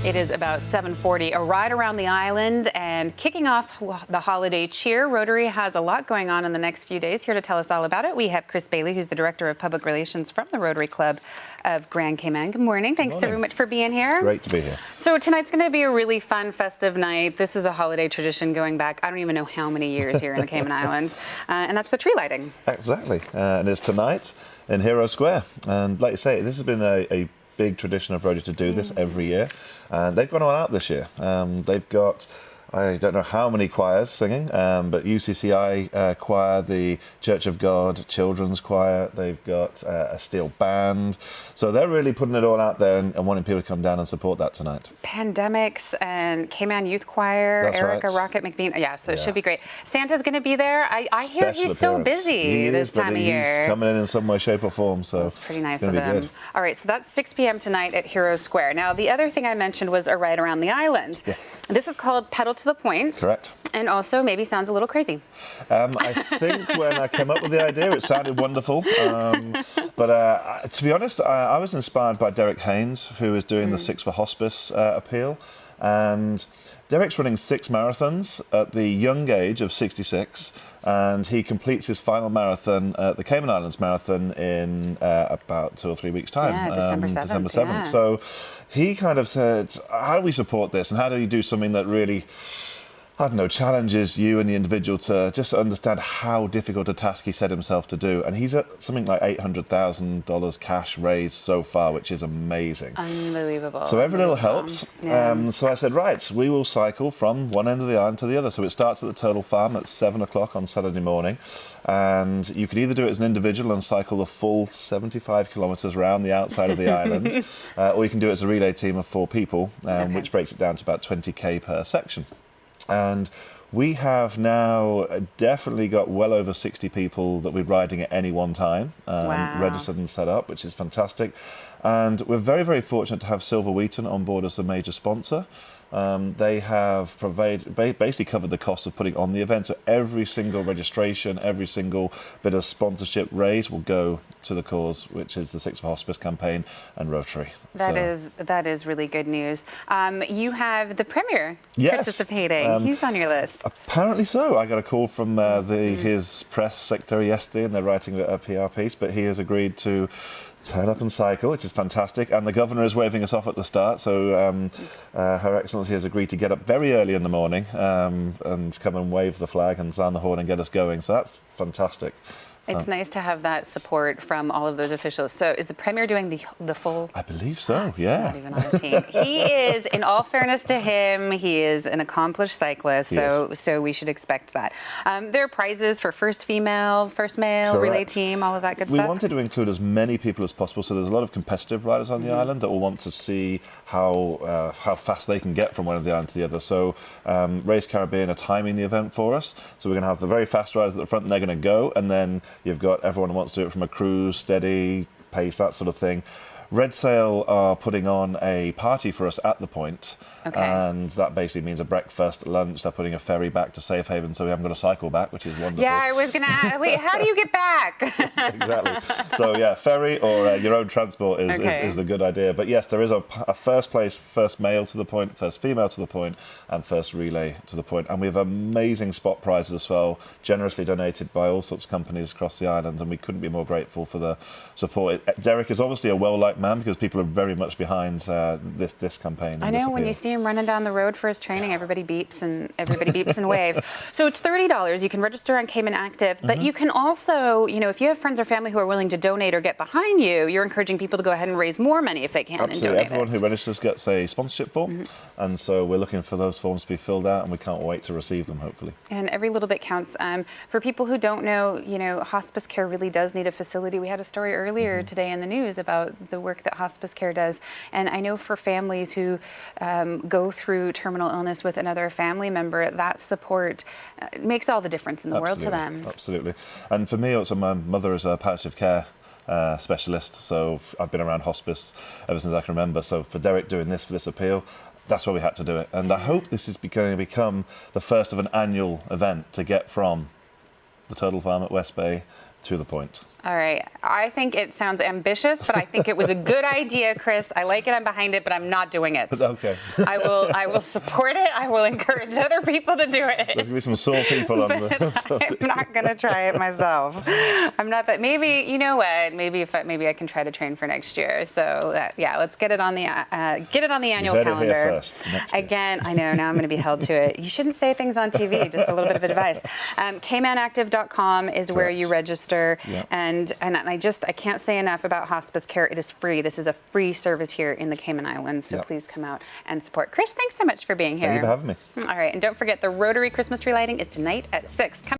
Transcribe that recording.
It is about 7:40, a ride around the island and kicking off the holiday cheer. Rotary has a lot going on in the next few days. Here to tell us all about it, we have Chris Bailey, who's the Director of Public Relations from the Rotary Club of Grand Cayman. Good morning. Thanks very much for being here. Great to be here. So tonight's going to be a really fun, festive night. This is a holiday tradition going back, I don't even know how many years here in the Cayman Islands, and that's the tree lighting. Exactly, and it's tonight in Hero Square. And like you say, this has been a big tradition of Rotary to do this every year, and they've gone all out this year. They've got, I don't know how many choirs singing, but UCCI choir, the Church of God Children's Choir, they've got a steel band. So they're really putting it all out there and wanting people to come down and support that tonight. Pandemics and Cayman Youth Choir, That's Erica right. Rocket McBean. Yeah, so it should be great. Santa's going to be there. I hear he's so busy this time of year. He's coming in some way, shape or form. So that's pretty nice of him. All right, so that's 6 p.m. tonight at Hero Square. Now, the other thing I mentioned was a ride around the island. Yeah. This is called Pedal to the Point. Correct. And also maybe sounds a little crazy. I think when I came up with the idea, it sounded wonderful. But to be honest, I was inspired by Derek Haynes, who is doing the Six for Hospice appeal. And Derek's running 6 marathons at the young age of 66. And he completes his final marathon at the Cayman Islands Marathon in about 2 or 3 weeks' time. Yeah, December 7th. December 7th. Yeah. So he kind of said, how do we support this? And how do you do something that really, I don't know, challenges you and the individual to just understand how difficult a task he set himself to do. And he's at something like $800,000 cash raised so far, which is amazing. Unbelievable. So every little helps. Yeah. So I said, right, we will cycle from one end of the island to the other. So it starts at the Turtle Farm at 7 o'clock on Saturday morning. And you could either do it as an individual and cycle the full 75 kilometres around the outside of the island, or you can do it as a relay team of 4 people, which breaks it down to about 20k per section. And we have now definitely got well over 60 people that we're riding at any one time, registered and set up, which is fantastic. And we're very, very fortunate to have Silver Wheaton on board as a major sponsor. They have basically covered the cost of putting on the event. So every single registration, every single bit of sponsorship raised will go to the cause, which is the Six for Hospice campaign and Rotary. That is really good news. You have the Premier participating. He's on your list. Apparently so. I got a call from his press secretary yesterday, and they're writing a PR piece, but he has agreed to turn up and cycle, which is fantastic. And the governor is waving us off at the start, so Her Excellency has agreed to get up very early in the morning and come and wave the flag and sound the horn and get us going. So that's fantastic. It's nice to have that support from all of those officials. So is the Premier doing the full? I believe so, yeah. He's not even on a team. He is, in all fairness to him, he is an accomplished cyclist, so we should expect that. There are prizes for first female, first male, relay team, all of that good stuff. We wanted to include as many people as possible, so there's a lot of competitive riders on the island that will want to see how fast they can get from one end of the island to the other. So Race Caribbean are timing the event for us. So we're going to have the very fast riders at the front, and they're going to go, and then you've got everyone who wants to do it from a cruise, steady pace, that sort of thing. Red Sail are putting on a party for us at the point, and that basically means a breakfast, lunch. They're putting a ferry back to Safe Haven, so we haven't got to cycle back, which is wonderful. Yeah, I was going to ask, wait, how do you get back? Exactly. So yeah, ferry or your own transport is the good idea. But yes, there is a first place, first male to the point, first female to the point, and first relay to the point. And we have amazing spot prizes as well, generously donated by all sorts of companies across the island, and we couldn't be more grateful for the support. Derek is obviously a well-liked man because people are very much behind this campaign. I know, when you see him running down the road for his training, everybody beeps and waves. So it's $30. You can register on Cayman Active, but you can also, if you have friends or family who are willing to donate or get behind you, you're encouraging people to go ahead and raise more money if they can. Absolutely. And donate Everyone who registers gets a sponsorship form, and so we're looking for those forms to be filled out, and we can't wait to receive them, hopefully. And every little bit counts. For people who don't know, hospice care really does need a facility. We had a story earlier today in the news about the work that hospice care does. And I know for families who go through terminal illness with another family member, that support makes all the difference in the world to them. Absolutely. And for me, also, my mother is a palliative care specialist, so I've been around hospice ever since I can remember. So for Derek doing this for this appeal, that's why we had to do it. And I hope this is going to become the first of an annual event to get from the Turtle Farm at West Bay to the point. All right. I think it sounds ambitious, but I think it was a good idea, Chris. I like it. I'm behind it, but I'm not doing it. Okay. I will support it. I will encourage other people to do it. There's going to be some sore people on the... I'm not going to try it myself. I'm not that. Maybe, you know what? Maybe I can try to train for next year. So let's get it on the annual calendar. Here first, next year. Again, I know now I'm going to be held to it. You shouldn't say things on TV. Just a little bit of advice. CaymanActive.com is where you register. Yep. And I can't say enough about hospice care. It is free. This is a free service here in the Cayman Islands. So please come out and support. Chris, thanks so much for being here. Thank you for having me. All right. And don't forget, the Rotary Christmas tree lighting is tonight at 6. Come